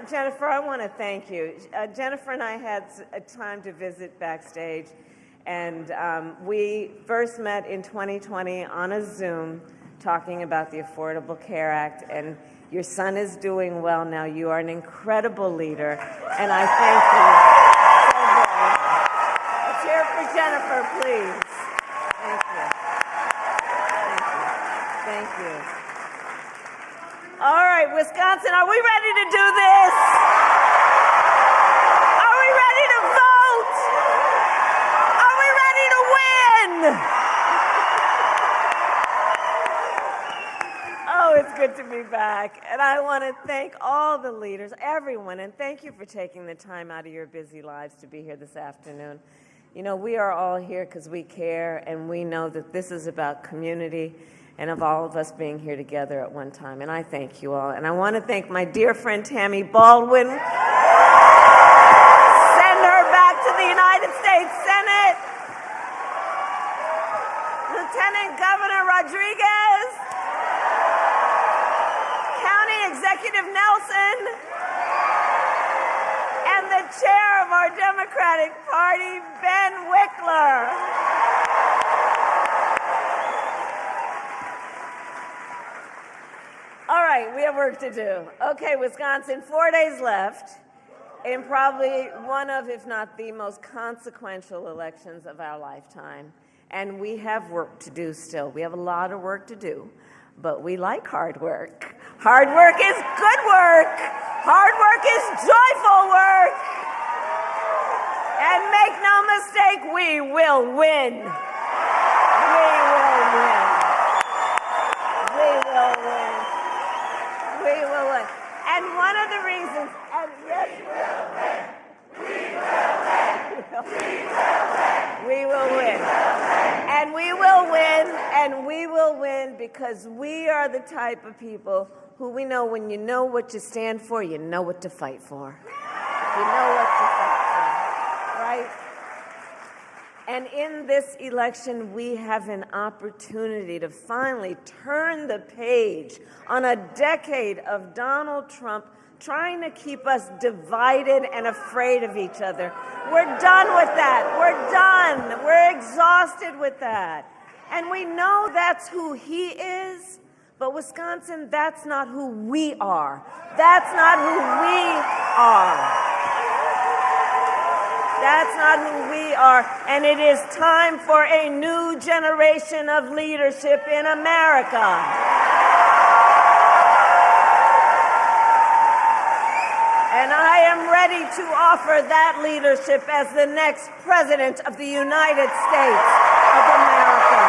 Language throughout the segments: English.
Jennifer, I want to thank you. Jennifer and I had a time to visit backstage, and we first met in 2020 on a Zoom talking about the Affordable Care Act, and your son is doing well now. You are an incredible leader, and I thank you so very much. Let's hear it for Jennifer, please. Thank you. Thank you. All right, Wisconsin, are we ready to do this? Are we ready to vote? Are we ready to win? Oh, it's good to be back. And I want to thank all the leaders, everyone, and thank you for taking the time out of your busy lives to be here this afternoon. You know, we are all here because we care, and we know that this is about community and of all of us being here together at one time. And I thank you all. And I want to thank my dear friend Tammy Baldwin. Send her back to the United States Senate. Lieutenant Governor Rodriguez. County Executive Nelson. And the chair of our Democratic Party, Ben Wickler. All right, we have work to do. Okay, Wisconsin, 4 days left in probably one of, if not the most consequential elections of our lifetime. And we have work to do still. We have a lot of work to do, but we like hard work. Hard work is good work. Hard work is joyful work. And make no mistake, we will win. We will win. We will win. We will win. And one of the reasons, and yes, we will win. And we will win, and we will win because we are the type of people who we know when you know what you stand for, you know what to fight for. You know what to fight for, right? And in this election, we have an opportunity to finally turn the page on a decade of Donald Trump trying to keep us divided and afraid of each other. We're done with that. We're done. We're exhausted with that. And we know that's who he is, but Wisconsin, that's not who we are. That's not who we are. That's not who we are, and it is time for a new generation of leadership in America. And I am ready to offer that leadership as the next President of the United States of America.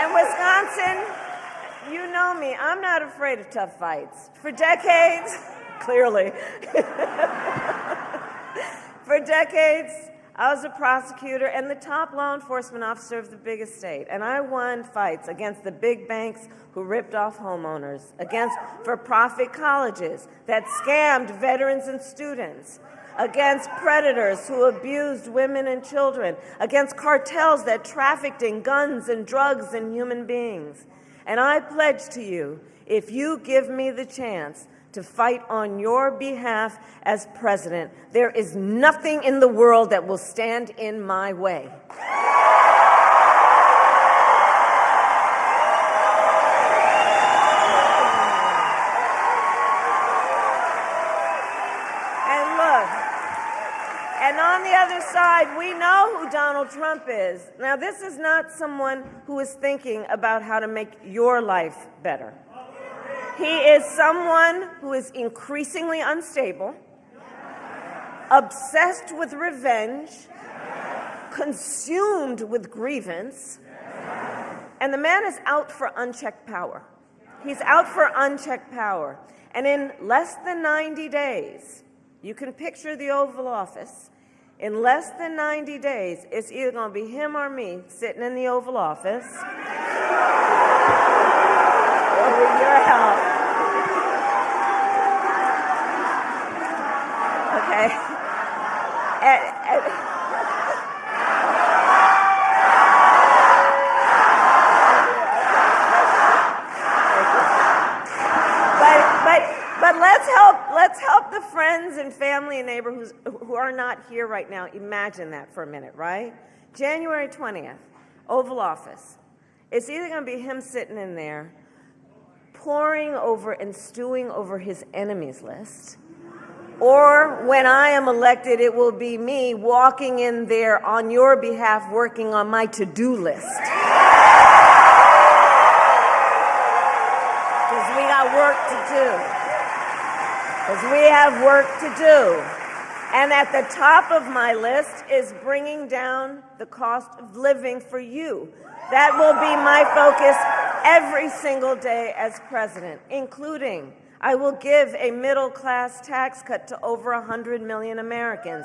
And Wisconsin, you know me, I'm not afraid of tough fights. For decades, clearly, for decades, I was a prosecutor and the top law enforcement officer of the biggest state. And I won fights against the big banks who ripped off homeowners, against for-profit colleges that scammed veterans and students, against predators who abused women and children, against cartels that trafficked in guns and drugs and human beings. And I pledge to you, if you give me the chance to fight on your behalf as president, there is nothing in the world that will stand in my way. And look, and on the other side, we know who Donald Trump is. Now, this is not someone who is thinking about how to make your life better. He is someone who is increasingly unstable, obsessed with revenge, consumed with grievance, and the man is out for unchecked power. He's out for unchecked power. And in less than 90 days, you can picture the Oval Office. In less than 90 days, it's either going to be him or me sitting in the Oval Office, or with your help. Okay. But let's help the friends and family and neighbors who are not here right now. Imagine that for a minute, right? January 20th, Oval Office. It's either going to be him sitting in there, poring over and stewing over his enemies list, or when I am elected, it will be me walking in there on your behalf, working on my to-do list. Because we got work to do. Because we have work to do. And at the top of my list is bringing down the cost of living for you. That will be my focus every single day as president, including I will give a middle-class tax cut to over 100 million Americans.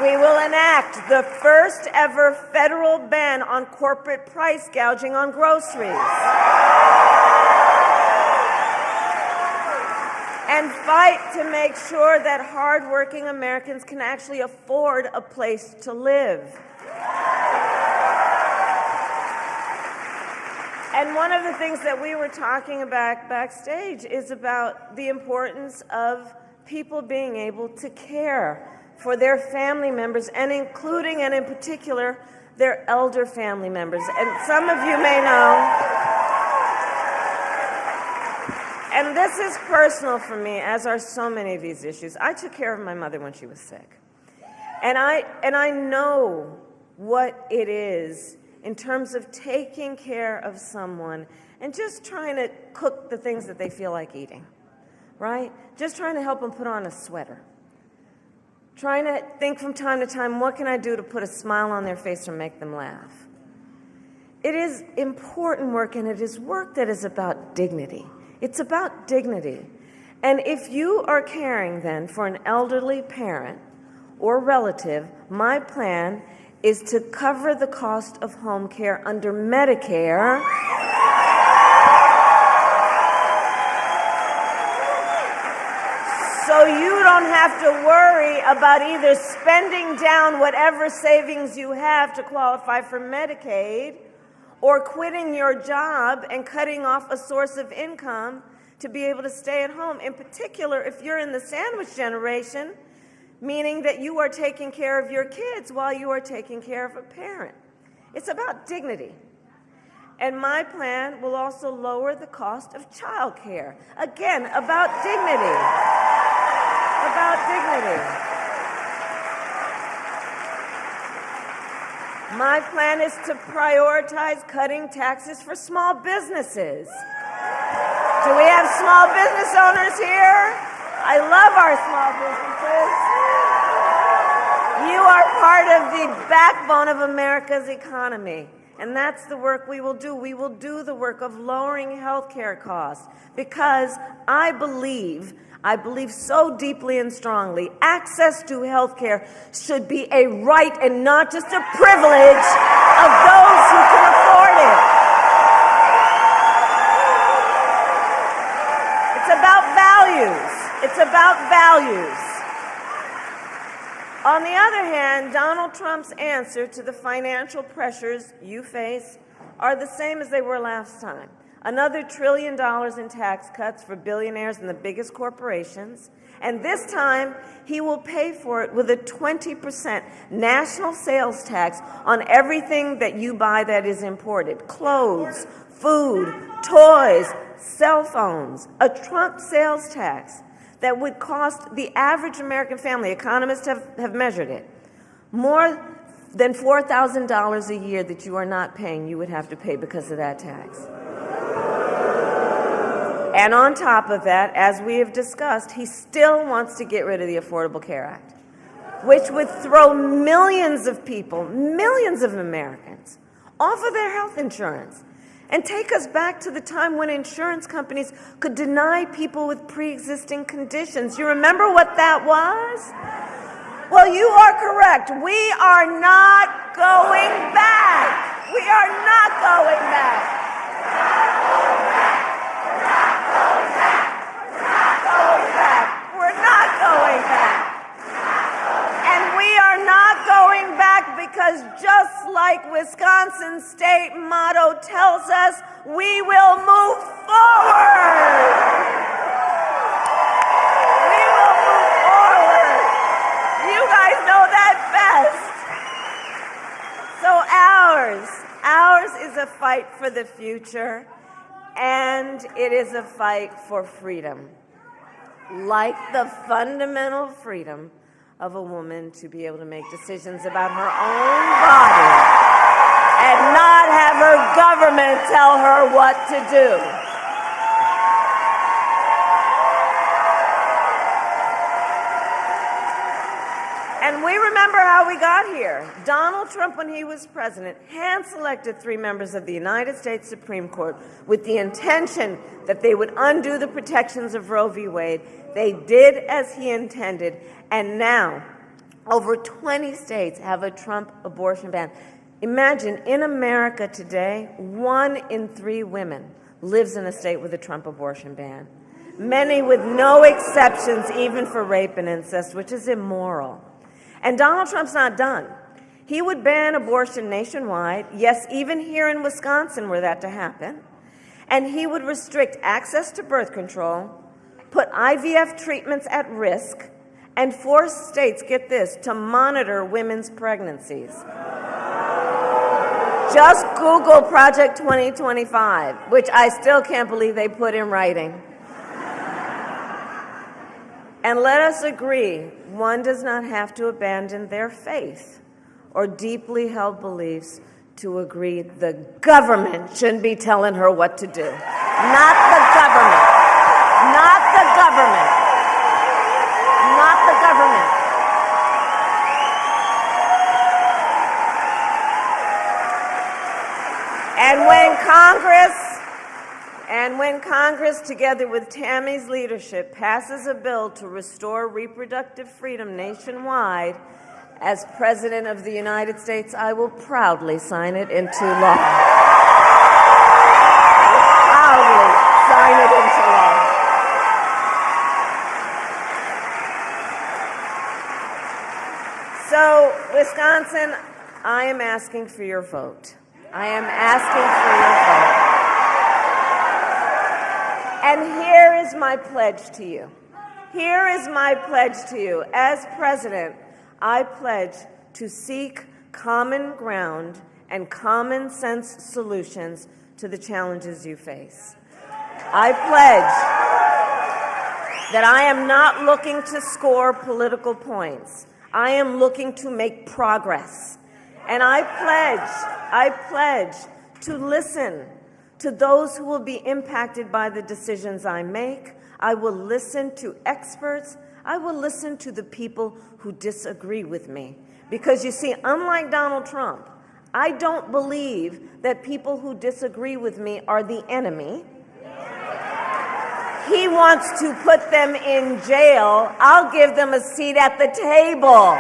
We will enact the first ever federal ban on corporate price gouging on groceries. And fight to make sure that hardworking Americans can actually afford a place to live. And one of the things that we were talking about backstage is about the importance of people being able to care for their family members, and including and in particular their elder family members. And some of you may know, and this is personal for me, as are so many of these issues. I took care of my mother when she was sick. And I know what it is in terms of taking care of someone and just trying to cook the things that they feel like eating, right? Just trying to help them put on a sweater. Trying to think from time to time, what can I do to put a smile on their face or make them laugh? It is important work, and it is work that is about dignity. It's about dignity. And if you are caring then for an elderly parent or relative, my plan is to cover the cost of home care under Medicare. So you don't have to worry about either spending down whatever savings you have to qualify for Medicaid or quitting your job and cutting off a source of income to be able to stay at home. In particular, if you're in the sandwich generation, meaning that you are taking care of your kids while you are taking care of a parent. It's about dignity. And my plan will also lower the cost of child care. Again, about dignity. About dignity. My plan is to prioritize cutting taxes for small businesses. Do we have small business owners here? I love our small businesses. You are part of the backbone of America's economy, and that's the work we will do. We will do the work of lowering health care costs because I believe so deeply and strongly, access to health care should be a right and not just a privilege of those who can afford it. It's about values. It's about values. On the other hand, Donald Trump's answer to the financial pressures you face are the same as they were last time. Another $1 trillion in tax cuts for billionaires and the biggest corporations. And this time, he will pay for it with a 20% national sales tax on everything that you buy that is imported. Clothes, food, toys, cell phones. A Trump sales tax that would cost the average American family, economists have measured it, more than $4,000 a year that you are not paying, you would have to pay because of that tax. And on top of that, as we have discussed, he still wants to get rid of the Affordable Care Act, which would throw millions of people, millions of Americans, off of their health insurance and take us back to the time when insurance companies could deny people with pre-existing conditions. You remember what that was? Well, you are correct. We are not going back. We are not going back. We're not going back. And we are not going back because just like Wisconsin's state motto tells us, we will move forward. forward. We will move forward. You guys know that best. So ours is a fight for the future, and it is a fight for freedom. Like the fundamental freedom of a woman to be able to make decisions about her own body and not have her government tell her what to do. And we remember how we got here. Donald Trump, when he was president, hand-selected 3 members of the United States Supreme Court with the intention that they would undo the protections of Roe v. Wade. They did as he intended, and now over 20 states have a Trump abortion ban. Imagine, in America today, 1 in 3 women lives in a state with a Trump abortion ban. Many with no exceptions, even for rape and incest, which is immoral. And Donald Trump's not done. He would ban abortion nationwide, yes, even here in Wisconsin were that to happen. And he would restrict access to birth control, put IVF treatments at risk, and force states, get this, to monitor women's pregnancies. Just Google Project 2025, which I still can't believe they put in writing. And let us agree, one does not have to abandon their faith or deeply held beliefs to agree the government shouldn't be telling her what to do. Not the government. Not the government. Not the government. And when Congress, together with Tammy's leadership, passes a bill to restore reproductive freedom nationwide, as President of the United States, I will proudly sign it into law. Proudly sign it into law. So, Wisconsin, I am asking for your vote. I am asking for your vote. And here is my pledge to you. Here is my pledge to you. As president, I pledge to seek common ground and common sense solutions to the challenges you face. I pledge that I am not looking to score political points. I am looking to make progress. And I pledge to listen to those who will be impacted by the decisions I make. I will listen to experts. I will listen to the people who disagree with me. Because you see, unlike Donald Trump, I don't believe that people who disagree with me are the enemy. He wants to put them in jail. I'll give them a seat at the table.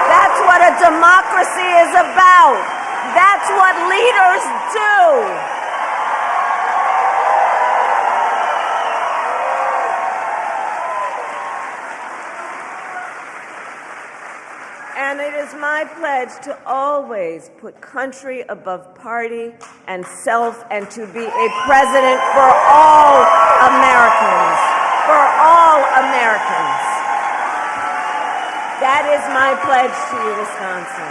That's what a democracy is about. That's what leaders do. And it is my pledge to always put country above party and self, and to be a president for all Americans. For all Americans. That is my pledge to you, Wisconsin.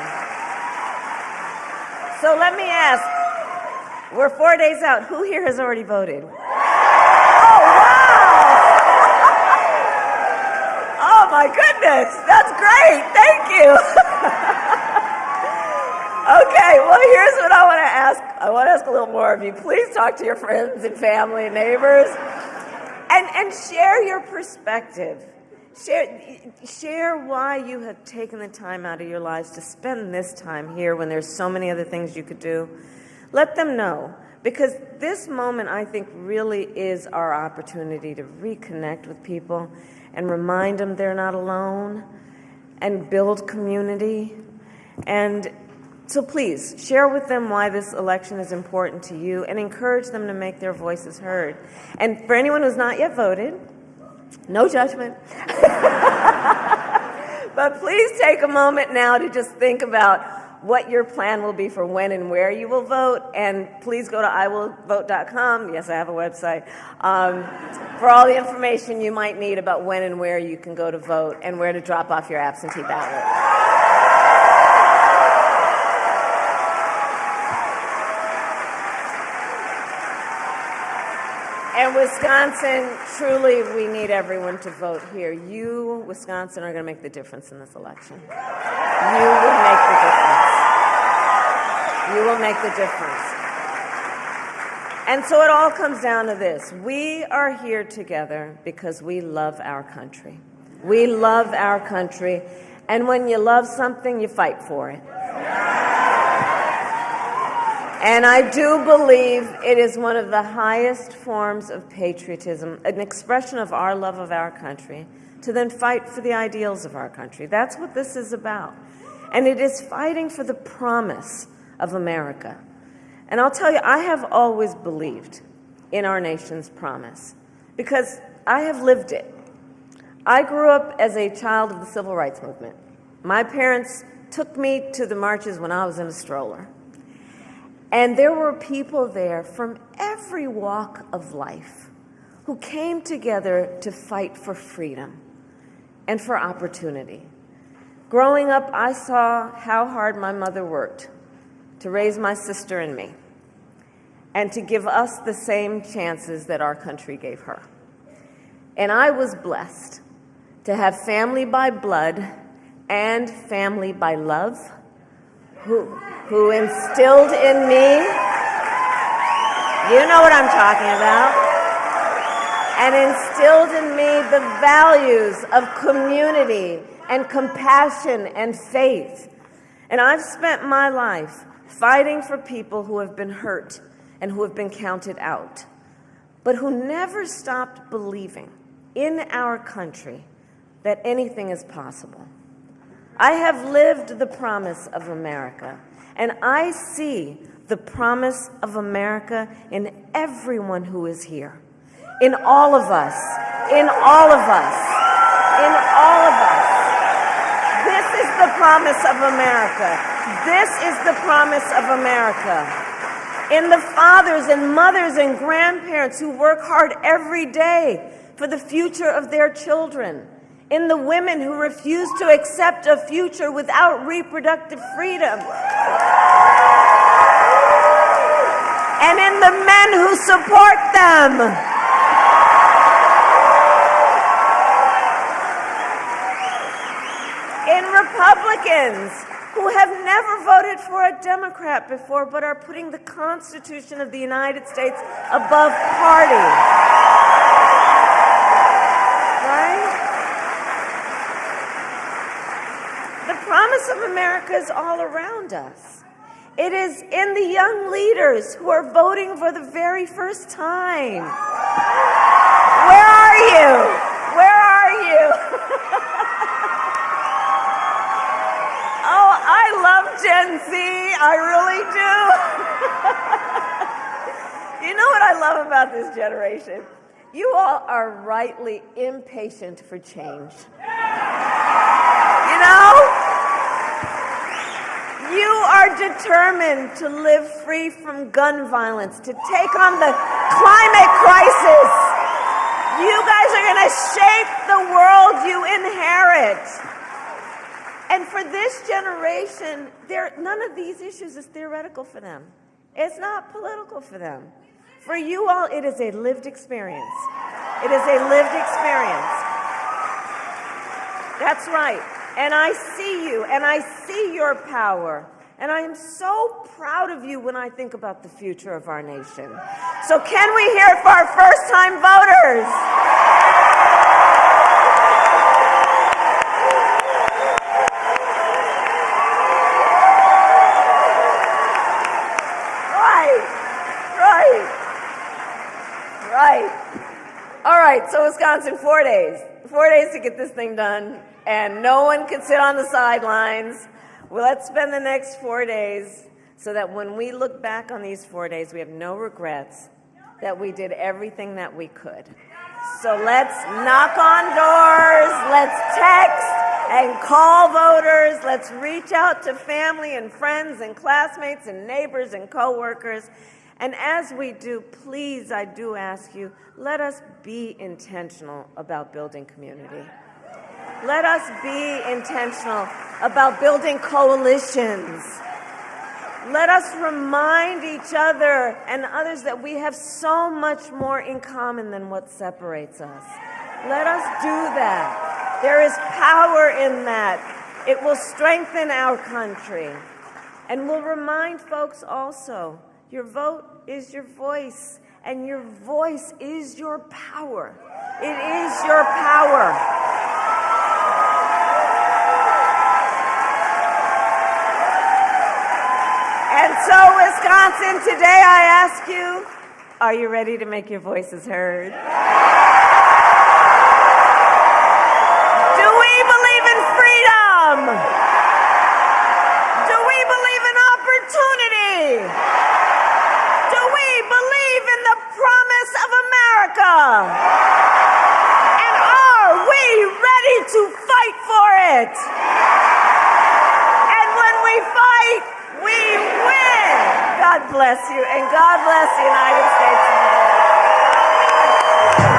So let me ask, we're 4 days out. Who here has already voted? Oh, wow! Oh, my goodness. That's great. Thank you. Okay, well, here's what I want to ask. I want to ask a little more of you. Please talk to your friends and family and neighbors and share your perspective. Share why you have taken the time out of your lives to spend this time here when there's so many other things you could do. Let them know, because this moment, I think, really is our opportunity to reconnect with people and remind them they're not alone and build community. And so please, share with them why this election is important to you and encourage them to make their voices heard. And for anyone who's not yet voted, no judgment. But please take a moment now to just think about what your plan will be for when and where you will vote. And please go to iwillvote.com. Yes, I have a website. For all the information you might need about when and where you can go to vote and where to drop off your absentee ballot. And Wisconsin, truly, we need everyone to vote here. You, Wisconsin, are going to make the difference in this election. You will make the difference. You will make the difference. And so it all comes down to this. We are here together because we love our country. We love our country. And when you love something, you fight for it. And I do believe it is one of the highest forms of patriotism, an expression of our love of our country, to then fight for the ideals of our country. That's what this is about. And it is fighting for the promise of America. And I'll tell you, I have always believed in our nation's promise because I have lived it. I grew up as a child of the Civil Rights Movement. My parents took me to the marches when I was in a stroller. And there were people there from every walk of life who came together to fight for freedom and for opportunity. Growing up, I saw how hard my mother worked to raise my sister and me and to give us the same chances that our country gave her. And I was blessed to have family by blood and family by love who instilled in me, you know what I'm talking about, and instilled in me the values of community and compassion and faith. And I've spent my life fighting for people who have been hurt and who have been counted out, but who never stopped believing in our country that anything is possible. I have lived the promise of America, and I see the promise of America in everyone who is here, in all of us, in all of us, in all of us. This is the promise of America. This is the promise of America. In the fathers and mothers and grandparents who work hard every day for the future of their children. In the women who refuse to accept a future without reproductive freedom. And in the men who support them. In Republicans who have never voted for a Democrat before but are putting the Constitution of the United States above party. The promise of America is all around us. It is in the young leaders who are voting for the very first time. Where are you? Where are you? Oh, I love Gen Z. I really do. You know what I love about this generation? You all are rightly impatient for change. You know? You are determined to live free from gun violence, to take on the climate crisis. You guys are going to shape the world you inherit. And for this generation, none of these issues is theoretical for them. It's not political for them. For you all, it is a lived experience. It is a lived experience. That's right. And I see you, and I see your power. And I am so proud of you when I think about the future of our nation. So can we hear it for our first-time voters? Right. All right, so Wisconsin, 4 days. 4 days to get this thing done, and no one can sit on the sidelines. Well, let's spend the next 4 days so that when we look back on these 4 days, we have no regrets that we did everything that we could. So let's knock on doors, let's text and call voters, let's reach out to family and friends and classmates and neighbors and coworkers. And as we do, please, I do ask you, let us be intentional about building community. Let us be intentional about building coalitions. Let us remind each other and others that we have so much more in common than what separates us. Let us do that. There is power in that. It will strengthen our country. And we'll remind folks also, your vote is your voice, and your voice is your power. It is your power. And so, Wisconsin, today I ask you, are you ready to make your voices heard? Do we believe in freedom? Do we believe in opportunity? Do we believe in the promise of America? And are we ready to fight for it? And when we fight, we win. God bless you, and God bless the United States of America.